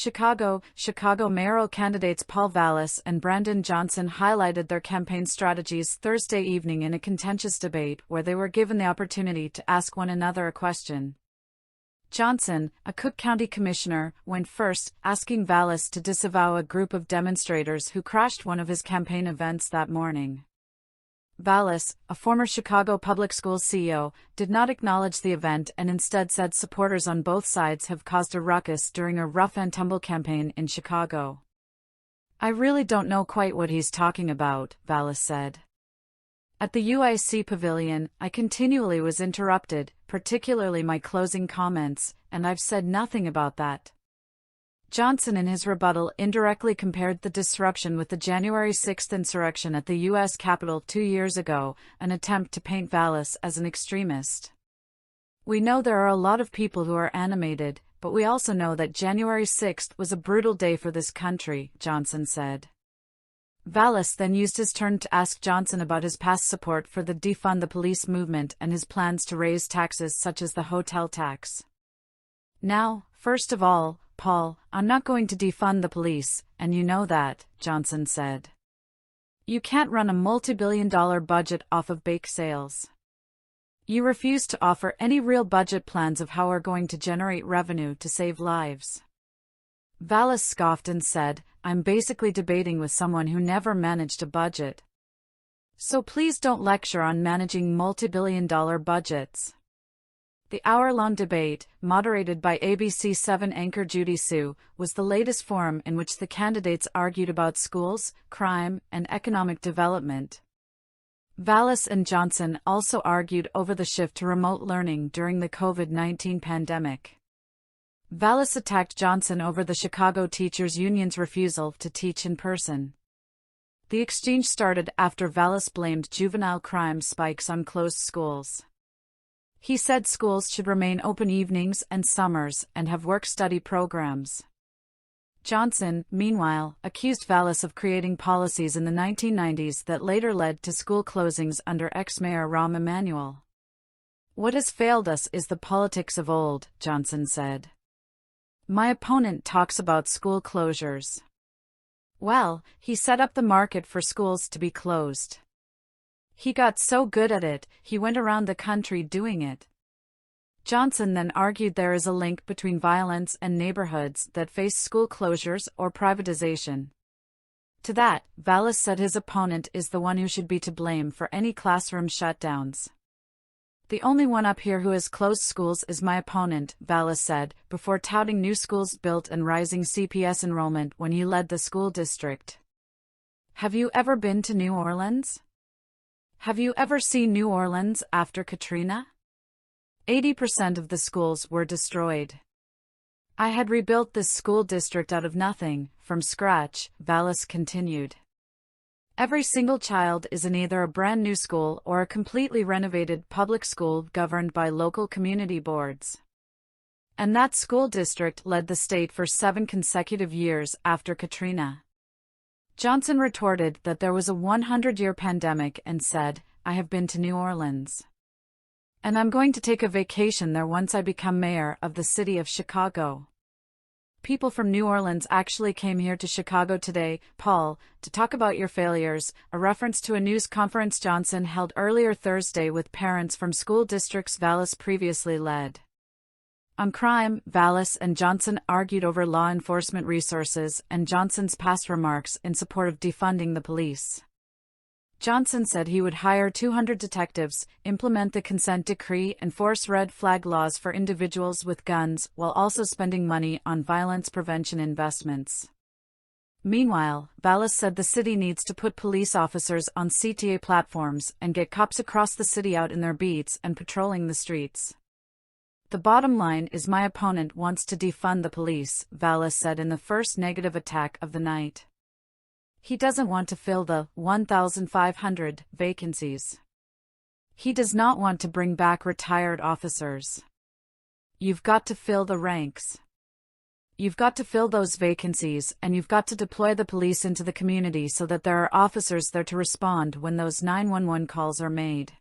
Chicago mayoral candidates Paul Vallas and Brandon Johnson highlighted their campaign strategies Thursday evening in a contentious debate where they were given the opportunity to ask one another a question. Johnson, a Cook County commissioner, went first, asking Vallas to disavow a group of demonstrators who crashed one of his campaign events that morning. Vallas, a former Chicago public schools CEO, did not acknowledge the event and instead said supporters on both sides have caused a ruckus during a rough-and-tumble campaign in Chicago. "I really don't know quite what he's talking about," Vallas said. "At the UIC pavilion, I continually was interrupted, particularly my closing comments, and I've said nothing about that." Johnson in his rebuttal indirectly compared the disruption with the January 6 insurrection at the U.S. Capitol 2 years ago, an attempt to paint Vallas as an extremist. "We know there are a lot of people who are animated, but we also know that January 6 was a brutal day for this country," Johnson said. Vallas then used his turn to ask Johnson about his past support for the Defund the Police movement and his plans to raise taxes such as the hotel tax. "Now, first of all, Paul, I'm not going to defund the police, and you know that," Johnson said. "You can't run a multi-billion-dollar budget off of bake sales. You refuse to offer any real budget plans of how we're going to generate revenue to save lives." Vallas scoffed and said, "I'm basically debating with someone who never managed a budget. So please don't lecture on managing multi-billion-dollar budgets." The hour-long debate, moderated by ABC 7 anchor Judy Sue, was the latest forum in which the candidates argued about schools, crime, and economic development. Vallas and Johnson also argued over the shift to remote learning during the COVID-19 pandemic. Vallas attacked Johnson over the Chicago Teachers Union's refusal to teach in person. The exchange started after Vallas blamed juvenile crime spikes on closed schools. He said schools should remain open evenings and summers and have work-study programs. Johnson, meanwhile, accused Vallas of creating policies in the 1990s that later led to school closings under ex-mayor Rahm Emanuel. "What has failed us is the politics of old," Johnson said. "My opponent talks about school closures. Well, he set up the market for schools to be closed. He got so good at it, he went around the country doing it." Johnson then argued there is a link between violence and neighborhoods that face school closures or privatization. To that, Vallas said his opponent is the one who should be to blame for any classroom shutdowns. "The only one up here who has closed schools is my opponent," Vallas said, before touting new schools built and rising CPS enrollment when he led the school district. "Have you ever been to New Orleans? Have you ever seen New Orleans after Katrina? 80% of the schools were destroyed. I had rebuilt this school district out of nothing, from scratch," Vallas continued. "Every single child is in either a brand new school or a completely renovated public school governed by local community boards. And that school district led the state for 7 consecutive years after Katrina." Johnson retorted that there was a 100-year pandemic and said, "I have been to New Orleans. And I'm going to take a vacation there once I become mayor of the city of Chicago. People from New Orleans actually came here to Chicago today, Paul, to talk about your failures," a reference to a news conference Johnson held earlier Thursday with parents from school districts Vallas previously led. On crime, Vallas and Johnson argued over law enforcement resources and Johnson's past remarks in support of defunding the police. Johnson said he would hire 200 detectives, implement the consent decree, and enforce red flag laws for individuals with guns, while also spending money on violence prevention investments. Meanwhile, Vallas said the city needs to put police officers on CTA platforms and get cops across the city out in their beats and patrolling the streets. "The bottom line is my opponent wants to defund the police," Vallas said in the first negative attack of the night. "He doesn't want to fill the 1,500 vacancies. He does not want to bring back retired officers. You've got to fill the ranks. You've got to fill those vacancies, and you've got to deploy the police into the community so that there are officers there to respond when those 911 calls are made.